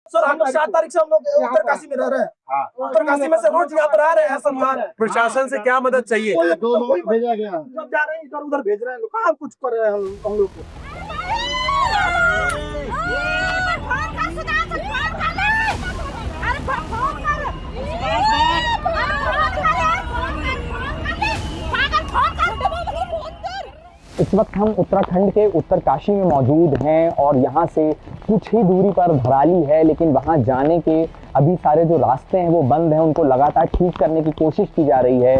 Sir हम लोग 7 तारीख से हम लोग उत्तरकाशी में रह रहे हैं। उत्तरकाशी में से रोज यात्रा आ रहे हैं। सरकार प्रशासन से क्या मदद चाहिए? 2 लोग भेजा गया, सब जा रहे हैं इधर उधर भेज रहे हैं लोग, कहाँ कुछ कर रहे हैं हम लोग को। इस वक्त हम उत्तराखंड के उत्तरकाशी में मौजूद हैं और यहाँ से कुछ ही दूरी पर धराली है, लेकिन वहाँ जाने के अभी सारे जो रास्ते हैं वो बंद हैं। उनको लगातार ठीक करने की कोशिश की जा रही है।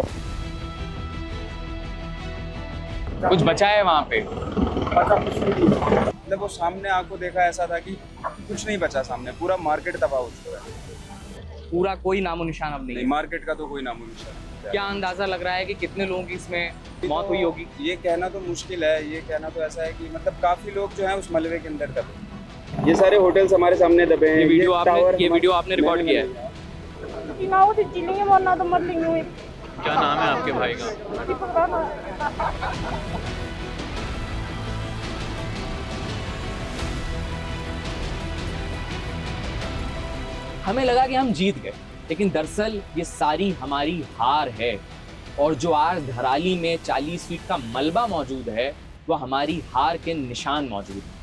कुछ बचा है वहाँ पे? मतलब वो सामने आंखों देखा ऐसा था कि कुछ नहीं बचा, सामने पूरा मार्केट तबाह हो चुका है। पूरा कोई नामो निशान अब नहीं? मार्केट का तो कोई नामो निशान नहीं। क्या अंदाजा लग रहा है कि कितने लोगों की इसमें मौत हुई होगी? ये कहना तो मुश्किल है। ये कहना तो ऐसा है कि मतलब काफी लोग जो हैं उस मलबे के अंदर दबे। ये सारे होटल्स हमारे सामने दबे हैं। ये वीडियो आपने रिकॉर्ड किया है? क्या नाम है आपके भाई का? हमें लगा कि हम जीत गए, लेकिन दरअसल ये सारी हमारी हार है। और जो आज धराली में 40 फीट का मलबा मौजूद है वो हमारी हार के निशान मौजूद है।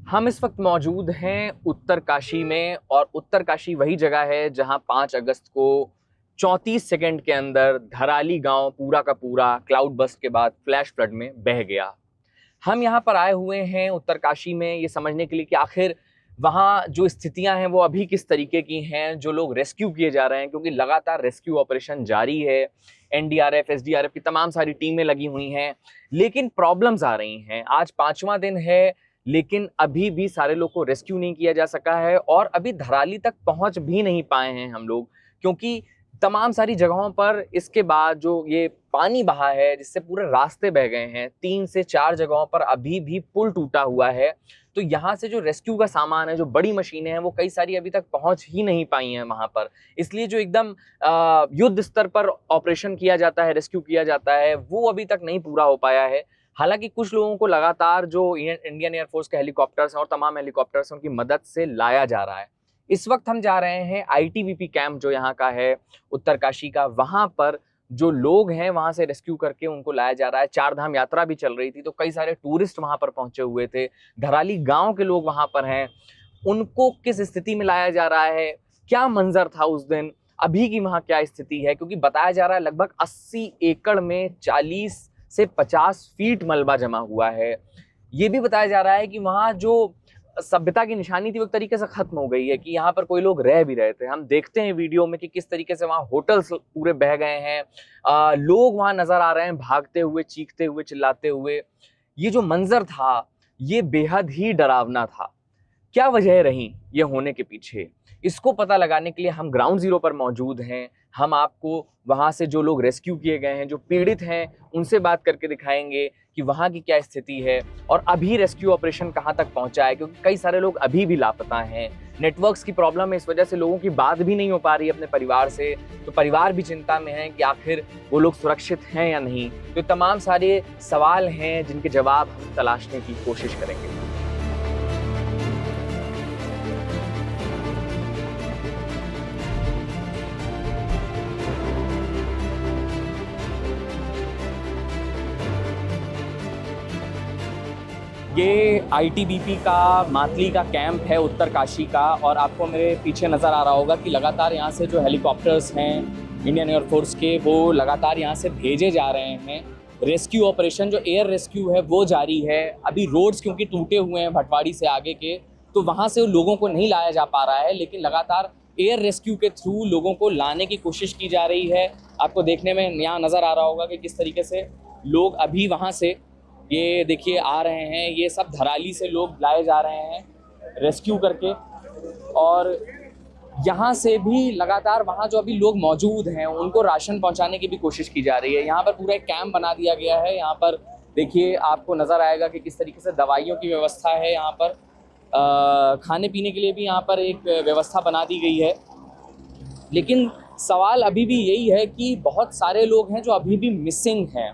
हम इस वक्त मौजूद हैं उत्तरकाशी में, और उत्तरकाशी वही जगह है जहां 5 अगस्त को 34 सेकंड के अंदर धराली गांव पूरा का पूरा क्लाउड बस्ट के बाद फ्लैश फ्लड में बह गया। हम यहाँ पर आए हुए हैं उत्तरकाशी में ये समझने के लिए कि आखिर वहाँ जो स्थितियां हैं वो अभी किस तरीके की हैं, जो लोग रेस्क्यू किए जा रहे हैं, क्योंकि लगातार रेस्क्यू ऑपरेशन जारी है। एनडीआरएफ, एसडीआरएफ की तमाम सारी टीमें लगी हुई हैं, लेकिन प्रॉब्लम्स आ रही हैं। आज 5वां दिन है, लेकिन अभी भी सारे लोग को रेस्क्यू नहीं किया जा सका है, और अभी धराली तक पहुंच भी नहीं पाए हैं हम लोग, क्योंकि तमाम सारी जगहों पर इसके बाद जो ये पानी बहा है जिससे पूरे रास्ते बह गए हैं। 3 से 4 जगहों पर अभी भी पुल टूटा हुआ है। तो यहाँ से जो रेस्क्यू का सामान है, जो बड़ी मशीनें हैं, वो कई सारी अभी तक पहुंच ही नहीं पाई हैं वहाँ पर। इसलिए जो एकदम युद्ध स्तर पर ऑपरेशन किया जाता है, रेस्क्यू किया जाता है, वो अभी तक नहीं पूरा हो पाया है। हालांकि कुछ लोगों को लगातार जो इंडियन एयरफोर्स के हेलीकॉप्टर्स हैं और तमाम हेलीकॉप्टर्स हैं, उनकी मदद से लाया जा रहा है। इस वक्त हम जा रहे हैं आईटीबीपी कैंप जो यहाँ का है उत्तरकाशी का। वहाँ पर जो लोग हैं वहाँ से रेस्क्यू करके उनको लाया जा रहा है। 4 धाम यात्रा भी चल रही थी, तो कई सारे टूरिस्ट वहाँ पर पहुंचे हुए थे। धराली गांव के लोग वहाँ पर हैं, उनको किस स्थिति में लाया जा रहा है, क्या मंजर था उस दिन, अभी की वहाँ क्या स्थिति है, क्योंकि बताया जा रहा है लगभग 80 एकड़ में 40 से 50 फीट मलबा जमा हुआ है। ये भी बताया जा रहा है कि वहाँ जो सभ्यता की निशानी थी वो एक तरीके से खत्म हो गई है, कि यहाँ पर कोई लोग रह भी रहे थे। हम देखते हैं वीडियो में कि किस तरीके से वहाँ होटल्स पूरे बह गए हैं, लोग वहाँ नजर आ रहे हैं भागते हुए, चीखते हुए, चिल्लाते हुए। ये जो मंजर था ये बेहद ही डरावना था। क्या वजह रही ये होने के पीछे, इसको पता लगाने के लिए हम ग्राउंड जीरो पर मौजूद हैं। हम आपको वहाँ से जो लोग रेस्क्यू किए गए हैं, जो पीड़ित हैं, उनसे बात करके दिखाएंगे कि वहाँ की क्या स्थिति है और अभी रेस्क्यू ऑपरेशन कहाँ तक पहुँचा है, क्योंकि कई सारे लोग अभी भी लापता हैं। नेटवर्क्स की प्रॉब्लम है, इस वजह से लोगों की बात भी नहीं हो पा रही है अपने परिवार से, तो परिवार भी चिंता में है कि आखिर वो लोग सुरक्षित हैं या नहीं। तो तमाम सारे सवाल हैं जिनके जवाब हम तलाशने की कोशिश करेंगे। ये आईटीबीपी का मातली का कैंप है उत्तरकाशी का, और आपको मेरे पीछे नज़र आ रहा होगा कि लगातार यहाँ से जो हेलीकॉप्टर्स हैं इंडियन एयरफोर्स के, वो लगातार यहाँ से भेजे जा रहे हैं। रेस्क्यू ऑपरेशन जो एयर रेस्क्यू है वो जारी है। अभी रोड्स क्योंकि टूटे हुए हैं भटवाड़ी से आगे के, तो वहाँ से लोगों को नहीं लाया जा पा रहा है, लेकिन लगातार एयर रेस्क्यू के थ्रू लोगों को लाने की कोशिश की जा रही है। आपको देखने में यहाँ नज़र आ रहा होगा कि किस तरीके से लोग अभी वहाँ से, ये देखिए, आ रहे हैं। ये सब धराली से लोग लाए जा रहे हैं रेस्क्यू करके, और यहाँ से भी लगातार वहाँ जो अभी लोग मौजूद हैं उनको राशन पहुँचाने की भी कोशिश की जा रही है। यहाँ पर पूरा एक कैंप बना दिया गया है। यहाँ पर देखिए, आपको नज़र आएगा कि किस तरीके से दवाइयों की व्यवस्था है। यहाँ पर खाने पीने के लिए भी यहाँ पर एक व्यवस्था बना दी गई है। लेकिन सवाल अभी भी यही है कि बहुत सारे लोग हैं जो अभी भी मिसिंग हैं।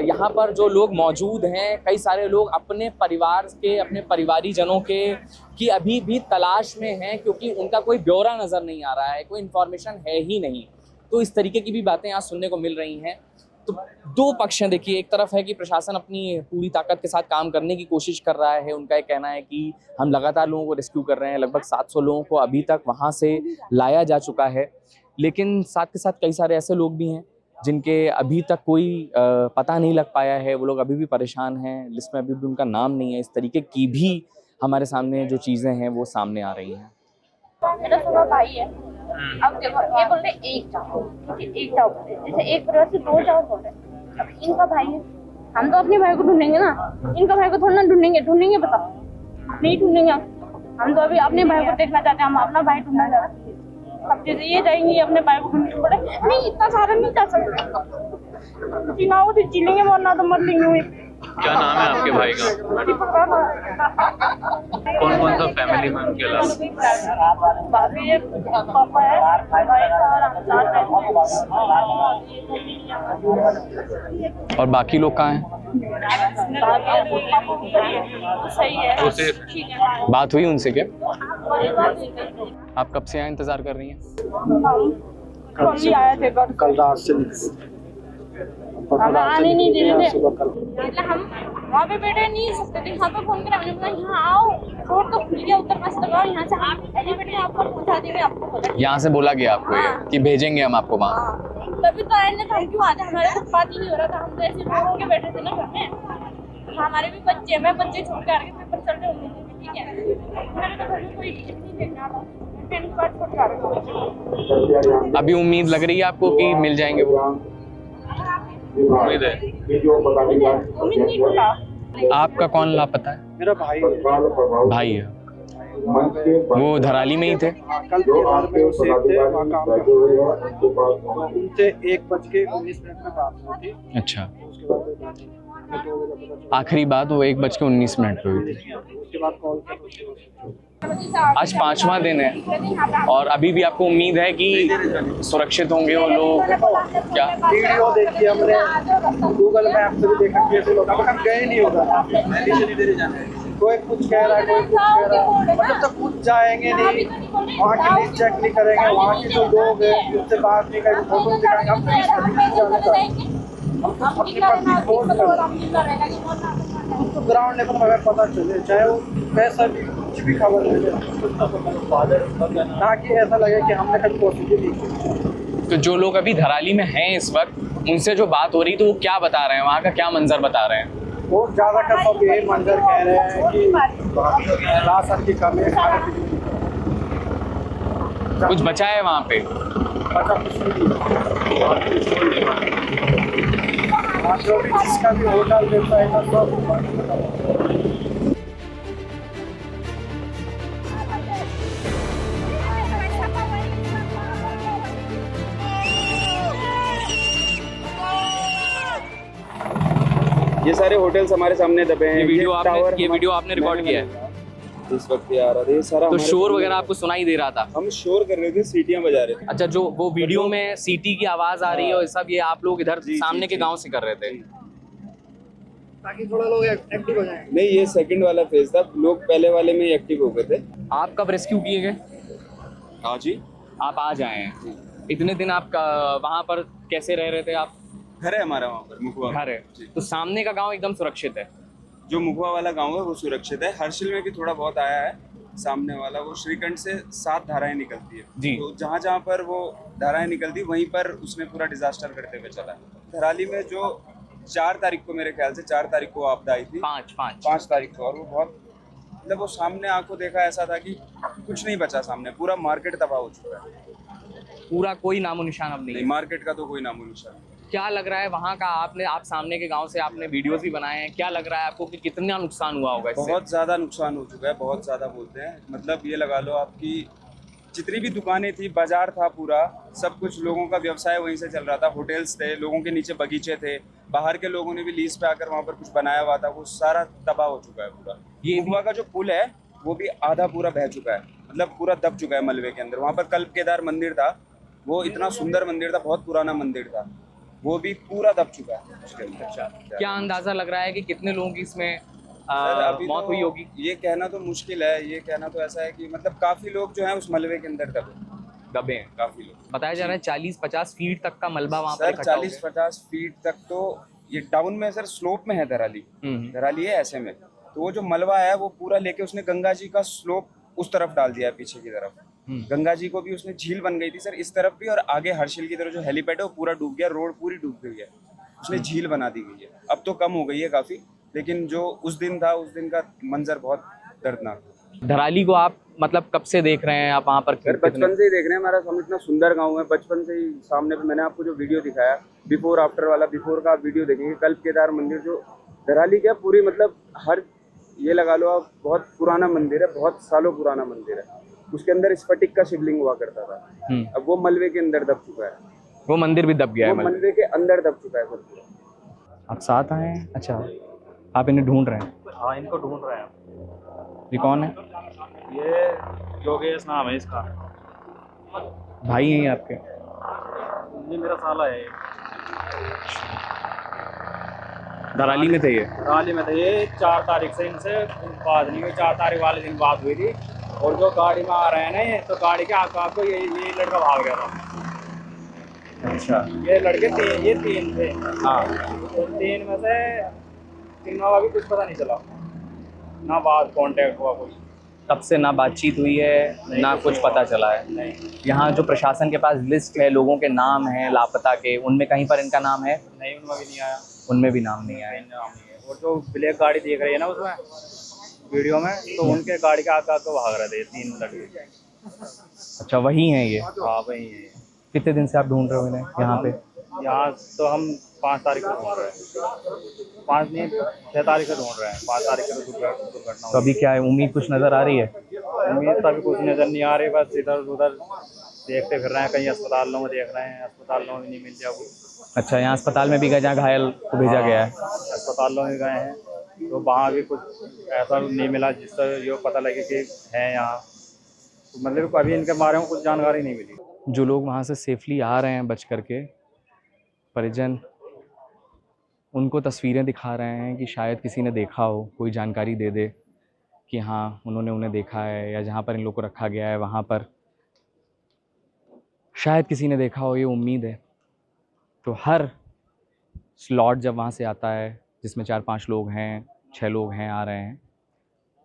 यहाँ पर जो लोग मौजूद हैं, कई सारे लोग अपने परिवार के, अपने परिवारीजनों के की अभी भी तलाश में हैं, क्योंकि उनका कोई ब्यौरा नज़र नहीं आ रहा है, कोई इन्फॉर्मेशन है ही नहीं। तो इस तरीके की भी बातें यहाँ सुनने को मिल रही हैं। तो दो पक्ष हैं। देखिए, एक तरफ है कि प्रशासन अपनी पूरी ताकत के साथ काम करने की कोशिश कर रहा है। उनका ये कहना है कि हम लगातार लोगों को रेस्क्यू कर रहे हैं, लगभग 700 लोगों को अभी तक वहाँ से लाया जा चुका है। लेकिन साथ के साथ कई सारे ऐसे लोग भी हैं जिनके अभी तक कोई पता नहीं लग पाया है, वो लोग अभी भी परेशान हैं, लिस्ट में अभी भी उनका नाम नहीं है। इस तरीके की भी हमारे सामने जो चीज़ें हैं वो सामने आ रही हैं। मेरा सुना भाई है। अब देखो, ये बोल रहे एक जाओ, एक जाओ, जैसे एक परिवार से 2 जाओ बोल रहे। अब इनका भाई है, हम तो अपने भाई को ढूंढेंगे ना, इनका भाई को थोड़ा ना ढूंढेंगे बताओ, नहीं ढूंढेंगे हम तो अभी अपने भाई को देखना चाहते हैं, हम अपना भाई ढूंढना चाहते हैं। अब जैसे ये जाएंगे अपने भाई को ढूंढने पड़े, नहीं इतना सारा नहीं जा सकते, जीना हो तो जी लेंगे वरना तो मर लेंगे। क्या नाम है आपके भाई का? कौन कौन सा फैमिली में उनके अलावा? भाभी है, पापा है, भाई और हम 4 हैं। और बाकी लोग कहाँ हैं? सही है, वो सिर्फ ठीक है। बात हुई उनसे क्या? हम आप कब से यहाँ इंतजार कर रही हैं? कल ही आए थे, कल रात से निकले। हमें आने नहीं दे रहे थे, मतलब हम वहाँ पे बैठे नहीं सकते थे। यहाँ पे फोन करा, हमने बोला यहाँ आओ, रोड तो खुल गया, उत्तर पास लगाओ, यहाँ से हम एलिवेटर में आपको पहुँचा देंगे। आपको यहाँ से बोला गया आपको ये कि भेजेंगे हम आपको वहाँ? हाँ, तभी तो आए ना, हम क्यों आते, हमारे साथ बात ही नहीं हो रहा था। हम तो ऐसे रो के बैठे थे ना घर में। हमारे भी बच्चे हैं, मैं बच्चे छोड़ के आ रहे, पेपर चल रहे होंगे, ठीक है। मेरे तो घर में कोई नहीं देखना था, 10 कार्ड छोड़ के आ रहे थे। अभी उम्मीद लग रही है आपको कि मिल जाएंगे वो? उम्मीद है। उम्मीद नहीं टूटा। आपका कौन लापता है? मेरा भाई भाई है। वो धराली में ही थे? कल के बाद में वो सेफ थे, वहाँ काम कर रहे थे। उनसे 1:19 में बात हुई थी। अच्छा, उसके बाद आखिरी बात वो 1:19 पे हुई थी। उसके बाद कॉल किया। आज 5वां दिन है और अभी भी आपको उम्मीद है कि सुरक्षित होंगे वो लोग? क्या वीडियो देखी हमने, गूगल मैप से भी देखा कैसे लोग, अब हम गए नहीं होगा। कोई कुछ कह रहा है, कोई कुछ कह रहा है, मतलब तब कुछ जाएंगे नहीं, वहाँ की लिस्ट चेक नहीं करेंगे, वहाँ के जो लोग हैं उनसे बात नहीं करेंगे, फोटो नहीं दिखाएंगे। हम तो जाने का, हम तो अपनी पत्नी फोन तो ग्राउंड लेवल अगर पता चले, चाहे वो पैसा भी कुछ भी खबर मिले, ताकि ऐसा लगे कि हमने कभी कोशिश नहीं की। तो जो लोग अभी धराली में हैं इस वक्त, उनसे जो बात हो रही तो वो क्या बता रहे हैं, वहाँ का क्या मंजर बता रहे हैं? वो ज़्यादातर सब यही मंजर कह रहे हैं कि राशन की कमी है, खाने पीने की। कुछ बचा है वहाँ पे? बचा कुछ नहीं है, जो भी जिसका भी होटल देता है सब। ये सारे होटल्स हमारे सामने दबे हैं। ये वीडियो टावर आपने रिकॉर्ड किया है? इस वक्त ये आ रहा था, ये सारा तो हमारे शोर सामने- वगैरह आपको सुनाई दे रहा था? हम शोर कर रहे थे, सीटियां बजा रहे थे। अच्छा, जो वो वीडियो में सीटी की आवाज आ रही है और सब, ये आप लोग इधर जी, सामने जी, के जी। गांव से कर रहे थे? ताकि थोड़ा लोग एक्टिव हो जाएं। नहीं, ये सेकंड वाला फेज था, लोग पहले वाले में एक्टिव हो गए थे। आप कब रेस्क्यू किए गए? हाँ जी, आप आज आए हैं। इतने दिन आप वहाँ पर कैसे रह रहे थे आप? घर है हमारा वहाँ पर, मुखवा घर है। जी। तो सामने का गांव एकदम सुरक्षित है? जो मुखवा वाला गांव है वो सुरक्षित है। हर्षिल में भी थोड़ा बहुत आया है। सामने वाला वो श्रीकंठ से 7 धाराएं निकलती है जी। तो जहाँ जहाँ पर वो धाराएं निकलती वहीं पर उसने पूरा डिजास्टर करते हुए चला है। धराली में जो 4 तारीख को, मेरे ख्याल से 4 तारीख को आपदा आई थी, 5 तारीख को, और वो बहुत, मतलब वो सामने आंखों देखा ऐसा था कि कुछ नहीं बचा सामने, पूरा मार्केट तबाह हो चुका है। पूरा कोई नामो निशान अब नहीं नहीं, है। मार्केट का तो कोई नामो निशान नहीं। क्या लग रहा है वहाँ का? आप सामने के गांव से आपने वीडियोस भी बनाए हैं, क्या लग रहा है आपको कि कितना नुकसान हुआ होगा इससे? बहुत ज़्यादा नुकसान हो चुका है, बहुत ज़्यादा बोलते हैं। मतलब ये लगा लो आपकी जितनी भी दुकानें थी, बाजार था पूरा, सब कुछ लोगों का व्यवसाय वहीं से चल रहा था। होटल्स थे, लोगों के नीचे बगीचे थे, बाहर के लोगों ने भी लीज पे आकर वहाँ पर कुछ बनाया हुआ था, वो सारा तबाह हो चुका है पूरा। ये मुखवा का जो पुल है वो भी आधा पूरा बह चुका है, मतलब पूरा दब चुका है मलबे के अंदर। वहाँ पर कल्प केदार मंदिर था, वो इतना सुंदर मंदिर था, बहुत पुराना मंदिर था, वो भी पूरा दब चुका है उसके अंदर। अच्छा, क्या अंदाजा लग रहा है कि कितने लोगों की इसमें सर अभी मौत तो हुई होगी? ये कहना तो मुश्किल है, ये कहना तो ऐसा है कि मतलब काफी लोग जो हैं उस मलबे के अंदर दबे हैं। काफी लोग। बताया जा रहा है 40-50 फीट तक का मलबा वहाँ पर सर इकट्ठा हो गया। 40-50 फीट तक तो ये डाउन में सर स्लोप में है धराली। धराली है ऐसे में, तो वो जो मलबा है वो पूरा लेके उसने गंगा जी का स्लोप उस तरफ डाल दिया है, पीछे की तरफ। गंगा जी को भी उसने झील बन गई थी सर इस तरफ भी, और आगे हर्षिल की तरफ जो हेलीपैड है वो पूरा डूब गया, रोड पूरी डूब गई है, उसने झील बना दी गई है। अब तो कम हो गई है काफी, लेकिन जो उस दिन था उस दिन का मंजर बहुत दर्दनाक था। धराली को आप मतलब कब से देख रहे हैं आप वहाँ पर? सर बचपन से ही देख रहे हैं, हमारा हम इतना सुंदर गांव है, बचपन से ही सामने पे मैंने आपको जो वीडियो दिखाया बिफोर आफ्टर वाला, बिफोर का आप वीडियो देखेंगे, कल्प केदार मंदिर जो धराली क्या पूरी मतलब हर ये लगा लो आप, बहुत पुराना मंदिर है, बहुत सालों पुराना मंदिर है। उसके अंदर स्फटिक का शिवलिंग हुआ करता था, अब वो मलबे के अंदर दब चुका है, वो मंदिर भी दब गया है। वो मलबे के अंदर दब चुका है सर पूरा। आप साथ आए हैं? अच्छा, आप इन्हें ढूंढ रहे हैं? हाँ, इनको ढूंढ रहे हैं। ये कौन है? ये योगेश नाम है इसका। भाई हैं ये आपके? ये मेरा साला है। धराली में थे ये? रैली में थे ये। 4 तारीख से इनसे बात नहीं हुई, 4 तारीख वाले दिन बात हुई थी। और जो गाड़ी में आ रहे हैं ना ये, तो गाड़ी के आपको ये लड़का भाग गया था। अच्छा, ये लड़के ये 3 थे। हाँ। तो 3 में से 3 का भी कुछ पता नहीं चला, ना बात कांटेक्ट हुआ कोई। तब से ना बातचीत हुई है ना कुछ पता चला है। यहाँ जो प्रशासन के पास लिस्ट है, लोगों के नाम हैं लापता के, उनमें कहीं पर इनका नाम है? नहीं, उनमें भी नहीं आया। उनमें भी नाम नहीं आया। नाम नहीं है। और जो ब्लैक गाड़ी देख रही है ना उसमें वीडियो में, तो उनके गाड़ी के आकर तो भाग रहे थे 3 लड़के। अच्छा, वही हैं ये? हाँ, वही है। कितने दिन से आप ढूंढ रहे हो इन्हें यहाँ पे? यहाँ तो हम 5 तारीख को ढूंढ रहे हैं। 5 नहीं, 6 तारीख को ढूंढ रहे हैं। 5 तारीख को दुर्घटना। तो अभी क्या है, उम्मीद कुछ नजर आ रही है? उम्मीद तो अभी कुछ नजर नहीं आ रही, बस इधर उधर देखते फिर रहे हैं, कहीं अस्पतालों में देख रहे हैं, अस्पतालों में नहीं मिल जाए कुछ। अच्छा, यहाँ अस्पताल में भी गए जहाँ घायल को भेजा गया है? अस्पतालों में गए हैं, तो वहाँ भी कुछ ऐसा नहीं मिला जिससे ये पता लगे कि है यहाँ। तो मतलब अभी इनके बारे में कुछ जानकारी नहीं मिली। जो लोग वहाँ से सेफली आ रहे हैं बच करके, परिजन उनको तस्वीरें दिखा रहे हैं कि शायद किसी ने देखा हो, कोई जानकारी दे दे कि हाँ उन्होंने उन्हें देखा है, या जहाँ पर इन लोगों को रखा गया है वहाँ पर शायद किसी ने देखा हो, ये उम्मीद है। तो हर स्लॉट जब वहाँ से आता है जिसमें 4-5 लोग हैं, 6 लोग हैं, आ रहे हैं,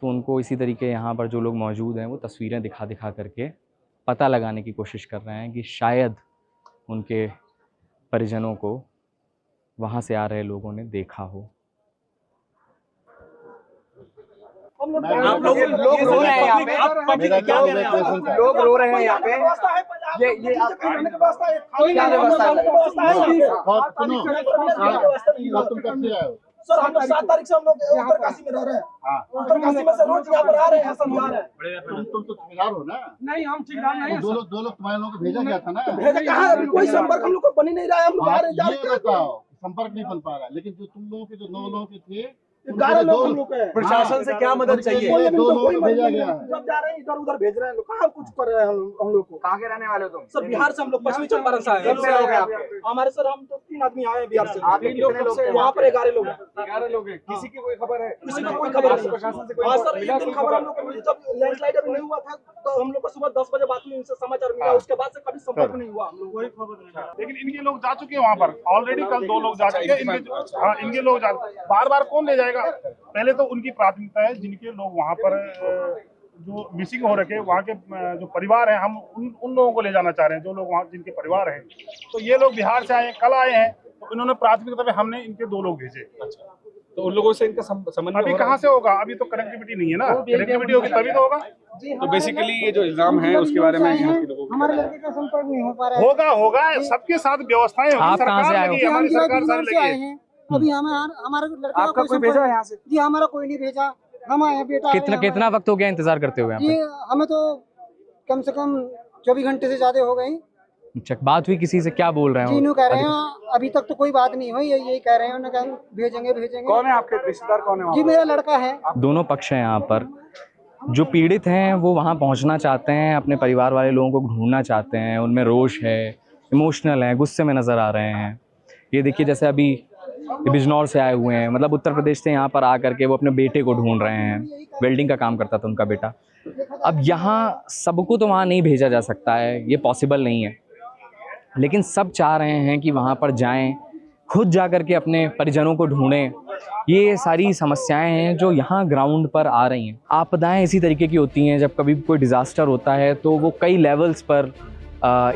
तो उनको इसी तरीके यहाँ पर जो लोग मौजूद हैं वो तस्वीरें दिखा दिखा करके पता लगाने की कोशिश कर रहे हैं कि शायद उनके परिजनों को वहाँ से आ रहे लोगों ने देखा हो। आप लोग रो रहे हैं यहाँ पे, आप पब्लिक क्या कह रहे हैं? लोग रो रहे हैं यहाँ पे, ये आप क्या व्यवस्था है? सर हम लोग 7 तारीख से हम लोग उत्तरकाशी में रह रहे हैं। उत्तरकाशी में से रोज यहाँ पर आ रहे हैं, समझा रहे हैं। तुम तो ठेकेदार हो ना? नहीं, हम ठेकेदार नहीं। दो लोग तुम्हारे लोगों को भेजा गया था ना? भेजा कहाँ? कोई संपर्क हम लोग को बन ही नहीं रहा है। हम लोग आ रहे हैं, ये बताओ, संपर्क नहीं बन पा रहा, लेकिन जो तुम लोगों के जो 9 लोगों के थे, 11 लोग हम लोग के। प्रशासन से क्या मदद चाहिए? कोई अभी तो 2 कोई लोग मदद भेजा नहीं गया है। है। जब जा रहे हैं इधर उधर भेज रहे हैं लोग, कहाँ कुछ कर रहे हैं हम लोग को। कहाँ के रहने वाले हो तुम? सर बिहार से हम लोग पश्चिमी चंपारण से आए हैं। कितने लोग हैं आपके? हमारे सर हम तो 3 आदमी आए हैं बिहार से। आप कितने लोग थे? वहाँ पर 11 लोग हैं। 11 लोग हैं। किसी की कोई खबर है? किसी को कोई खबर नहीं। प्रशासन से कोई हाँ सर, एक दिन खबर हम लोग को मिली जब लैंडस्लाइड अभी नहीं हुआ था, तो हम लोग को सुबह 10 बजे बात हुई, इनसे समाचार मिला। उसके बाद से कभी संपर्क नहीं हुआ हम लोग, कोई खबर नहीं मिला। लेकिन इनके लोग जा चुके हैं वहाँ पर ऑलरेडी। कल 2 लोग जा चुके हैं इनके। हाँ, इनके लोग जा, बार बार कौन ले जाएगा? पहले तो उनकी प्राथमिकता है जिनके लोग वहाँ पर जो मिसिंग हो रखे, वहाँ के जो परिवार हैं, हम उन लोगों को ले जाना चाह रहे हैं, जो लोग वहाँ जिनके परिवार हैं। तो ये लोग बिहार से आए हैं, कल आए हैं, तो इन्होंने प्राथमिकता पे हमने इनके 2 लोग भेजे। तो उन लोगों से इनका समन्वय अभी कहाँ से होगा? अभी तो कनेक्टिविटी नहीं है ना। कनेक्टिविटी होगी तभी तो होगा। तो बेसिकली ये जो इल्जाम है उसके बारे में यहाँ के लोगों को हमारे लड़के का संपर्क नहीं हो पा रहा है। होगा सबके साथ व्यवस्थाएं होगी। आप कहाँ से आए हो? हमारी सरकार सारी लगी है। अभी हमारे लड़के का आपका कोई भेजा है यहाँ से? जी हमारा कोई नहीं भेजा। हम आए हैं, बेटा कितना वक्त हो गया इंतजार करते हुए यहाँ जी? पे? हमें तो कम से कम 24 घंटे से ज्यादा हो गए। अच्छा, बात हुई किसी से? क्या बोल रहे हैं? तीनों कह रहे हैं अभी तक तो कोई बात नहीं हुई, यही कह रहे हैं उन्होंने कहा भेजेंगे। कौन है आपके रिश्तेदार? कौन है वहाँ जी पे? मेरा लड़का है। दोनों पक्ष हैं यहाँ पर, जो पीड़ित हैं वो वहाँ पहुँचना चाहते हैं, अपने परिवार वाले लोगों को ढूंढना चाहते हैं, उनमें रोष है, इमोशनल हैं, गुस्से में नज़र आ रहे हैं। ये देखिए जैसे अभी ये बिजनौर से आए हुए हैं, मतलब उत्तर प्रदेश से यहाँ पर आकर के वो अपने बेटे को ढूंढ रहे हैं। वेल्डिंग का काम करता था उनका बेटा। अब यहाँ सबको तो वहाँ नहीं भेजा जा सकता है, ये पॉसिबल नहीं है, लेकिन सब चाह रहे हैं कि वहाँ पर जाएं, खुद जा कर के अपने परिजनों को ढूंढें। ये सारी समस्याएं हैं जो यहाँ ग्राउंड पर आ रही हैं। आपदाएं इसी तरीके की होती हैं, जब कभी कोई डिज़ास्टर होता है तो वो कई लेवल्स पर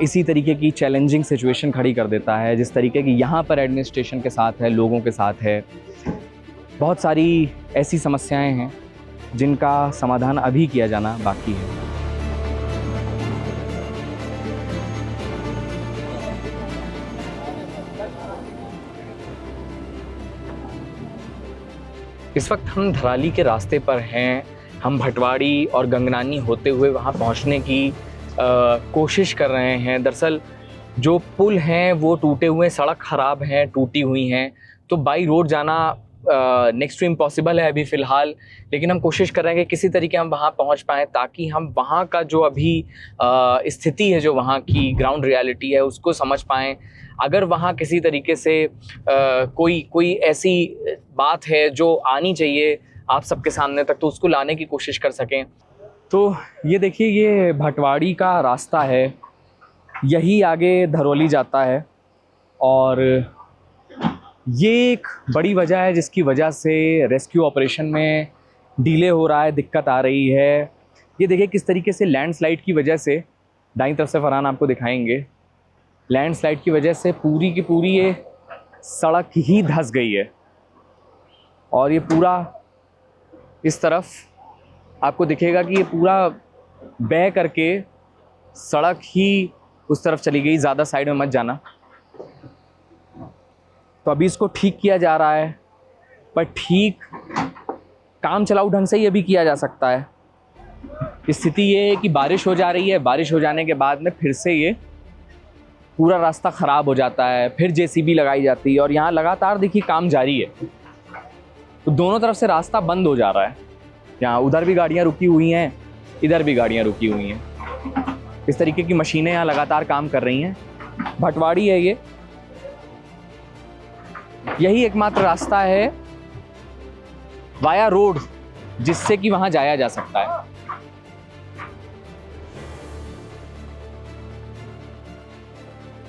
इसी तरीके की चैलेंजिंग सिचुएशन खड़ी कर देता है, जिस तरीके की यहाँ पर एडमिनिस्ट्रेशन के साथ है, लोगों के साथ है। बहुत सारी ऐसी समस्याएं हैं जिनका समाधान अभी किया जाना बाकी है। इस वक्त हम धराली के रास्ते पर हैं। हम भटवाड़ी और गंगनानी होते हुए वहाँ पहुँचने की कोशिश कर रहे हैं। दरअसल जो पुल हैं वो टूटे हुए, सड़क ख़राब हैं, टूटी हुई हैं, तो बाई रोड जाना नेक्स्ट टू इम्पॉसिबल है अभी फ़िलहाल। लेकिन हम कोशिश कर रहे हैं कि किसी तरीके हम वहाँ पहुँच पाएँ, ताकि हम वहाँ का जो अभी स्थिति है, जो वहाँ की ग्राउंड रियलिटी है, उसको समझ पाएँ। अगर वहाँ किसी तरीके से कोई ऐसी बात है जो आनी चाहिए आप सबके सामने तक, तो उसको लाने की कोशिश कर सकें। तो ये देखिए, ये भटवाड़ी का रास्ता है, यही आगे धरौली जाता है, और ये एक बड़ी वजह है जिसकी वजह से रेस्क्यू ऑपरेशन में डिले हो रहा है, दिक्कत आ रही है। ये देखिए किस तरीके से लैंडस्लाइड की वजह से, दाईं तरफ से फरहान आपको दिखाएंगे, लैंडस्लाइड की वजह से पूरी की पूरी ये सड़क ही धंस गई है, और ये पूरा इस तरफ आपको दिखेगा कि ये पूरा बह करके सड़क ही उस तरफ चली गई। ज़्यादा साइड में मत जाना। तो अभी इसको ठीक किया जा रहा है, पर ठीक काम चलाऊ ढंग से ही अभी किया जा सकता है। स्थिति ये है कि बारिश हो जा रही है, बारिश हो जाने के बाद में फिर से ये पूरा रास्ता ख़राब हो जाता है, फिर जेसीबी लगाई जाती है, और यहाँ लगातार देखिए काम जारी है। तो दोनों तरफ से रास्ता बंद हो जा रहा है। यहाँ उधर भी गाड़ियाँ रुकी हुई हैं, इधर भी गाड़ियाँ रुकी हुई हैं। इस तरीके की मशीनें यहाँ लगातार काम कर रही हैं। भटवाड़ी है ये, यही एकमात्र रास्ता है वाया रोड जिससे कि वहाँ जाया जा सकता है।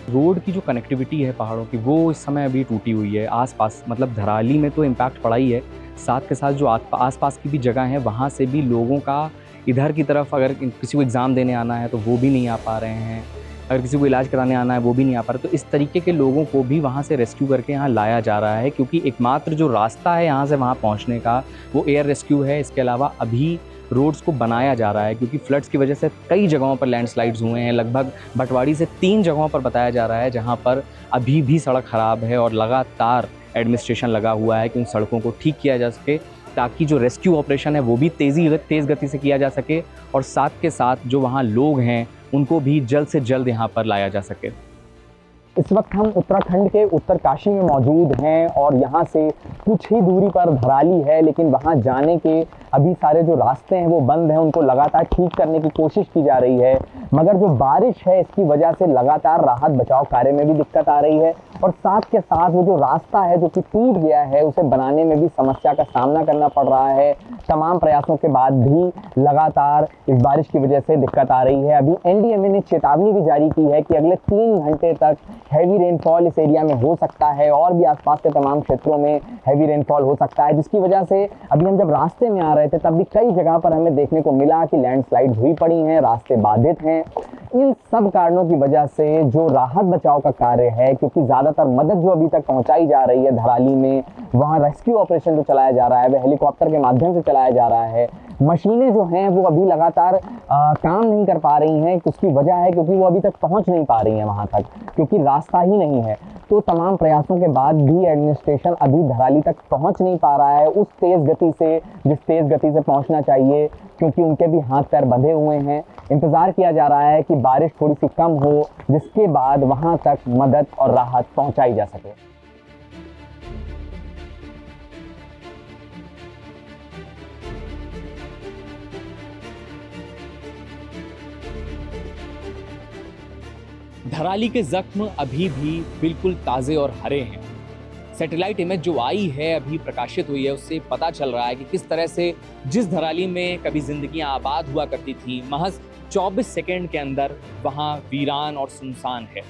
रोड की जो कनेक्टिविटी है पहाड़ों की, वो इस समय अभी टूटी हुई है। आसपास मतलब धराली में तो इम्पैक्ट पड़ा ही है, साथ के साथ जो आसपास की भी जगह हैं वहाँ से भी लोगों का इधर की तरफ अगर किसी को एग्ज़ाम देने आना है तो वो भी नहीं आ पा रहे हैं, अगर किसी को इलाज कराने आना है वो भी नहीं आ पा रहे। तो इस तरीके के लोगों को भी वहाँ से रेस्क्यू करके यहाँ लाया जा रहा है, क्योंकि एकमात्र जो रास्ता है यहाँ से वहाँ पहुँचने का वो एयर रेस्क्यू है। इसके अलावा अभी रोड्स को बनाया जा रहा है, क्योंकि फ्लड्स की वजह से कई जगहों पर लैंडस्लाइड्स हुए हैं। लगभग भटवाड़ी से 3 जगहों पर बताया जा रहा है जहाँ पर अभी भी सड़क ख़राब है, और लगातार एडमिनिस्ट्रेशन लगा हुआ है कि उन सड़कों को ठीक किया जा सके, ताकि जो रेस्क्यू ऑपरेशन है वो भी तेज़ गति से किया जा सके, और साथ के साथ जो वहाँ लोग हैं उनको भी जल्द से जल्द यहाँ पर लाया जा सके। इस वक्त हम उत्तराखंड के उत्तरकाशी में मौजूद हैं, और यहाँ से कुछ ही दूरी पर धराली है, लेकिन वहाँ जाने के अभी सारे जो रास्ते हैं वो बंद हैं। उनको लगातार ठीक करने की कोशिश की जा रही है, मगर जो बारिश है इसकी वजह से लगातार राहत बचाव कार्य में भी दिक्कत आ रही है, और साथ के साथ वो जो रास्ता है जो कि टूट गया है उसे बनाने में भी समस्या का सामना करना पड़ रहा है। तमाम प्रयासों के बाद भी लगातार इस बारिश की वजह से दिक्कत आ रही है। अभी एनडीएमए ने चेतावनी भी जारी की है कि अगले 3 घंटे तक हैवी रेनफॉल इस एरिया में हो सकता है, और भी आसपास के तमाम क्षेत्रों में हैवी रेनफॉल हो सकता है, जिसकी वजह से अभी हम जब रास्ते में आ रहे थे तब भी कई जगह पर हमें देखने को मिला कि लैंडस्लाइड हुई पड़ी हैं, रास्ते बाधित हैं। इन सब कारणों की वजह से जो राहत बचाव का कार्य है, क्योंकि ज़्यादातर मदद जो अभी तक पहुंचाई जा रही है धराली में, वहाँ रेस्क्यू ऑपरेशन जो चलाया जा रहा है वह हेलीकॉप्टर के माध्यम से चलाया जा रहा है। मशीनें जो हैं वो अभी लगातार काम नहीं कर पा रही हैं। उसकी वजह है क्योंकि वो अभी तक पहुंच नहीं पा रही हैं वहां तक, क्योंकि रास्ता ही नहीं है। तो तमाम प्रयासों के बाद भी एडमिनिस्ट्रेशन अभी धराली तक पहुंच नहीं पा रहा है उस तेज़ गति से जिस तेज़ गति से पहुंचना चाहिए, क्योंकि उनके भी हाथ पैर बंधे हुए हैं। इंतज़ार किया जा रहा है कि बारिश थोड़ी सी कम हो, जिसके बाद वहां तक मदद और राहत पहुंचाई जा सके। धराली के जख्म अभी भी बिल्कुल ताज़े और हरे हैं। सैटेलाइट इमेज जो आई है, अभी प्रकाशित हुई है, उससे पता चल रहा है कि किस तरह से जिस धराली में कभी जिंदगियां आबाद हुआ करती थी, महज 24 सेकंड के अंदर वहां वीरान और सुनसान है।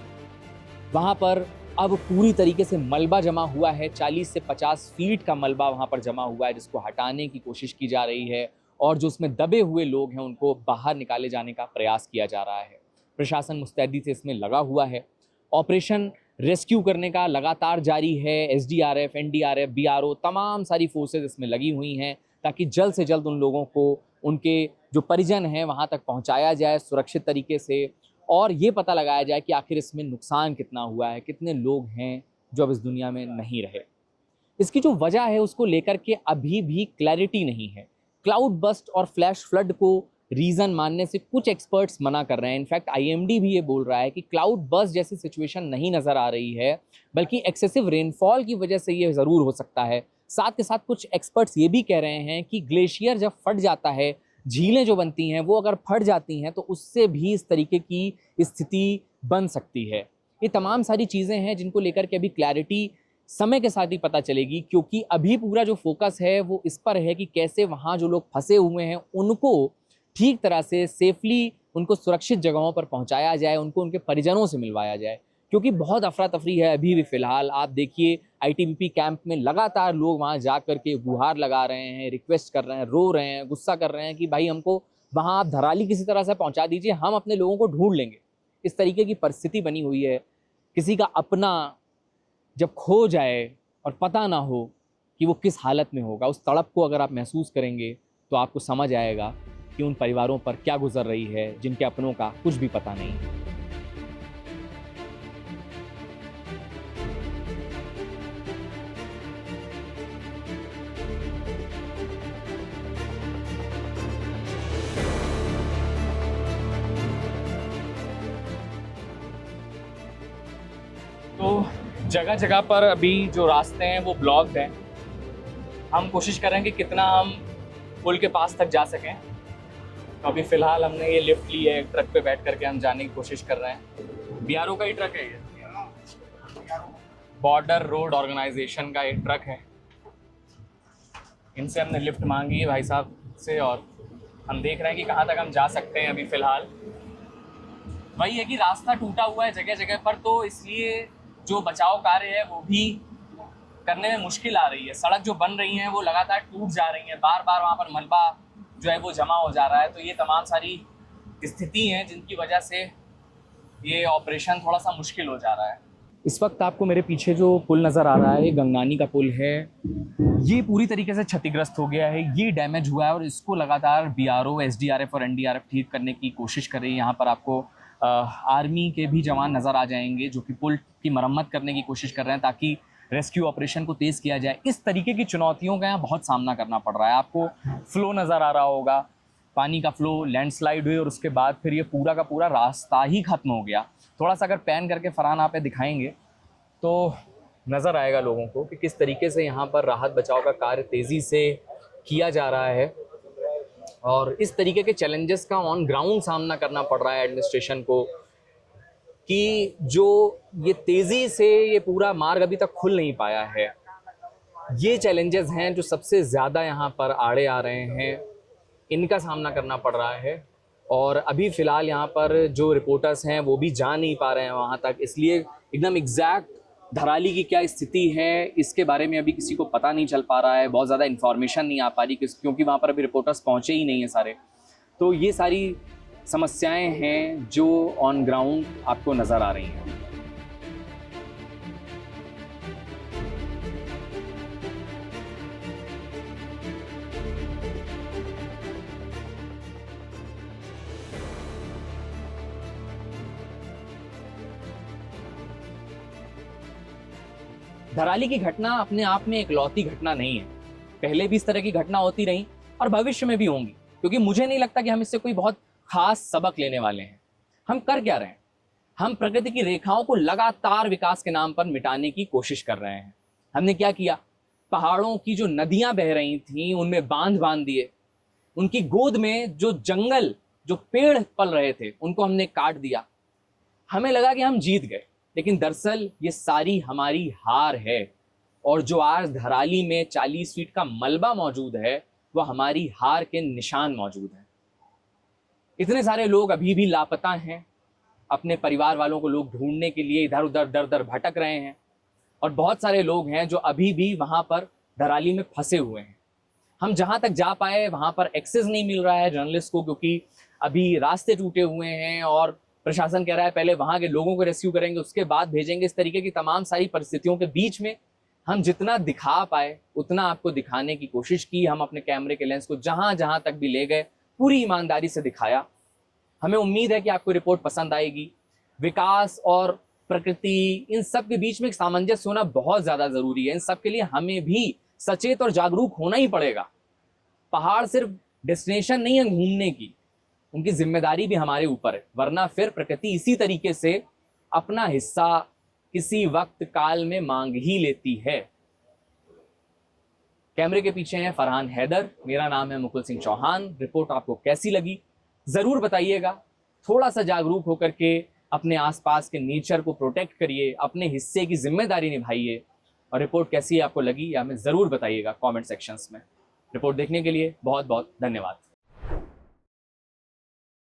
वहां पर अब पूरी तरीके से मलबा जमा हुआ है। 40 से 50 फीट का मलबा वहां पर जमा हुआ है, जिसको हटाने की कोशिश की जा रही है और जो उसमें दबे हुए लोग हैं उनको बाहर निकाले जाने का प्रयास किया जा रहा है। प्रशासन मुस्तैदी से इसमें लगा हुआ है। ऑपरेशन रेस्क्यू करने का लगातार जारी है। एसडीआरएफ, एनडीआरएफ, बीआरओ, तमाम सारी फोर्सेज इसमें लगी हुई हैं ताकि जल्द से जल्द उन लोगों को उनके जो परिजन हैं वहाँ तक पहुँचाया जाए सुरक्षित तरीके से, और ये पता लगाया जाए कि आखिर इसमें नुकसान कितना हुआ है, कितने लोग हैं जो अब इस दुनिया में नहीं रहे। इसकी जो वजह है उसको लेकर के अभी भी क्लैरिटी नहीं है। क्लाउड बस्ट और फ्लैश फ्लड को रीज़न मानने से कुछ एक्सपर्ट्स मना कर रहे हैं। इनफैक्ट आईएमडी भी ये बोल रहा है कि क्लाउड बस्ट जैसी सिचुएशन नहीं नज़र आ रही है, बल्कि एक्सेसिव रेनफॉल की वजह से ये ज़रूर हो सकता है। साथ के साथ कुछ एक्सपर्ट्स ये भी कह रहे हैं कि ग्लेशियर जब फट जाता है, झीलें जो बनती हैं वो अगर फट जाती हैं तो उससे भी इस तरीके की स्थिति बन सकती है। ये तमाम सारी चीज़ें हैं जिनको लेकर के अभी क्लैरिटी समय के साथ ही पता चलेगी, क्योंकि अभी पूरा जो फोकस है वो इस पर है कि कैसे वहाँ जो लोग फंसे हुए हैं उनको ठीक तरह से सेफली उनको सुरक्षित जगहों पर पहुंचाया जाए, उनको उनके परिजनों से मिलवाया जाए, क्योंकि बहुत अफरा तफरी है अभी भी। फ़िलहाल आप देखिए आईटीबीपी कैंप में लगातार लोग वहां जा कर के गुहार लगा रहे हैं, रिक्वेस्ट कर रहे हैं, रो रहे हैं, गुस्सा कर रहे हैं कि भाई हमको वहां आप धराली किसी तरह से पहुंचा दीजिए, हम अपने लोगों को ढूंढ लेंगे। इस तरीके की परिस्थिति बनी हुई है। किसी का अपना जब खो जाए और पता ना हो कि वो किस हालत में होगा, उस तड़प को अगर आप महसूस करेंगे तो आपको समझ आएगा कि उन परिवारों पर क्या गुजर रही है जिनके अपनों का कुछ भी पता नहीं है। तो जगह जगह पर अभी जो रास्ते हैं वो ब्लॉक्ड हैं। हम कोशिश कर रहे हैं कि कितना हम पुल के पास तक जा सकें। तो अभी फ़िलहाल हमने ये लिफ्ट ली है, ट्रक पे बैठ करके हम जाने की कोशिश कर रहे हैं। बीआरओ का ही ट्रक है ये, बॉर्डर रोड ऑर्गेनाइजेशन का एक ट्रक है। इनसे हमने लिफ्ट मांगी है भाई साहब से, और हम देख रहे हैं कि कहाँ तक हम जा सकते हैं। अभी फ़िलहाल वही है कि रास्ता टूटा हुआ है जगह जगह पर, तो इसलिए जो बचाव कार्य है वो भी करने में मुश्किल आ रही है। सड़क जो बन रही हैं वो लगातार टूट जा रही हैं, बार बार वहाँ पर मलबा जो है वो जमा हो जा रहा है। तो ये तमाम सारी स्थिति हैं जिनकी वजह से ये ऑपरेशन थोड़ा सा मुश्किल हो जा रहा है। इस वक्त आपको मेरे पीछे जो पुल नज़र आ रहा है, गंगानी का पुल है, ये पूरी तरीके से क्षतिग्रस्त हो गया है, ये डैमेज हुआ है और इसको लगातार बीआरओ, एसडीआरएफ और एनडीआरएफ ठीक करने की कोशिश कर रही है। यहाँ पर आपको आर्मी के भी जवान नज़र आ जाएंगे जो कि पुल की मरम्मत करने की कोशिश कर रहे हैं ताकि रेस्क्यू ऑपरेशन को तेज़ किया जाए। इस तरीके की चुनौतियों का यहाँ बहुत सामना करना पड़ रहा है। आपको फ्लो नज़र आ रहा होगा, पानी का फ्लो, लैंडस्लाइड हुई और उसके बाद फिर ये पूरा का पूरा रास्ता ही ख़त्म हो गया। थोड़ा सा अगर पैन करके फरहान आप दिखाएंगे तो नज़र आएगा लोगों को कि किस तरीके से यहाँ पर राहत बचाव का कार्य तेज़ी से किया जा रहा है और इस तरीके के चैलेंजेस का ऑन ग्राउंड सामना करना पड़ रहा है एडमिनिस्ट्रेशन को कि जो ये तेज़ी से ये पूरा मार्ग अभी तक खुल नहीं पाया है। ये चैलेंजेस हैं जो सबसे ज़्यादा यहाँ पर आड़े आ रहे हैं, इनका सामना करना पड़ रहा है। और अभी फ़िलहाल यहाँ पर जो रिपोर्टर्स हैं वो भी जा नहीं पा रहे हैं वहाँ तक, इसलिए एकदम एग्जैक्ट धराली की क्या स्थिति है इसके बारे में अभी किसी को पता नहीं चल पा रहा है। बहुत ज़्यादा इन्फॉर्मेशन नहीं आ पा रही क्योंकि वहाँ पर अभी रिपोर्टर्स पहुँचे ही नहीं हैं सारे। तो ये सारी समस्याएं हैं जो ऑन ग्राउंड आपको नज़र आ रही हैं। धराली की घटना अपने आप में इकलौती घटना नहीं है। पहले भी इस तरह की घटना होती रही और भविष्य में भी होंगी, क्योंकि मुझे नहीं लगता कि हम इससे कोई बहुत खास सबक लेने वाले हैं। हम कर क्या रहे हैं? हम प्रकृति की रेखाओं को लगातार विकास के नाम पर मिटाने की कोशिश कर रहे हैं। हमने क्या किया? पहाड़ों की जो नदियां बह रही थीं उनमें बांध दिए, उनकी गोद में जो जंगल, जो पेड़ पल रहे थे उनको हमने काट दिया। हमें लगा कि हम जीत गए, लेकिन दरअसल ये सारी हमारी हार है। और जो आज धराली में 40 फीट का मलबा मौजूद है वह हमारी हार के निशान मौजूद है। इतने सारे लोग अभी भी लापता हैं, अपने परिवार वालों को लोग ढूंढने के लिए इधर उधर दर दर भटक रहे हैं, और बहुत सारे लोग हैं जो अभी भी वहां पर धराली में फंसे हुए हैं। हम जहां तक जा पाए वहां पर एक्सेस नहीं मिल रहा है जर्नलिस्ट को, क्योंकि अभी रास्ते टूटे हुए हैं और प्रशासन कह रहा है पहले वहां के लोगों को रेस्क्यू करेंगे उसके बाद भेजेंगे। इस तरीके की तमाम सारी परिस्थितियों के बीच में हम जितना दिखा पाए उतना आपको दिखाने की कोशिश की। हम अपने कैमरे के लेंस को जहां जहां तक भी ले गए पूरी ईमानदारी से दिखाया। हमें उम्मीद है कि आपको रिपोर्ट पसंद आएगी। विकास और प्रकृति, इन सब के बीच में एक सामंजस्य होना बहुत ज़्यादा ज़रूरी है। इन सब के लिए हमें भी सचेत और जागरूक होना ही पड़ेगा। पहाड़ सिर्फ डेस्टिनेशन नहीं है घूमने की, उनकी जिम्मेदारी भी हमारे ऊपर है, वरना फिर प्रकृति इसी तरीके से अपना हिस्सा किसी वक्त काल में मांग ही लेती है। कैमरे के पीछे हैं फरहान हैदर, मेरा नाम है मुकुल सिंह चौहान। रिपोर्ट आपको कैसी लगी ज़रूर बताइएगा। थोड़ा सा जागरूक होकर के अपने आसपास के नेचर को प्रोटेक्ट करिए, अपने हिस्से की जिम्मेदारी निभाइए। और रिपोर्ट कैसी आपको लगी या हमें ज़रूर बताइएगा कमेंट सेक्शंस में। रिपोर्ट देखने के लिए बहुत बहुत धन्यवाद।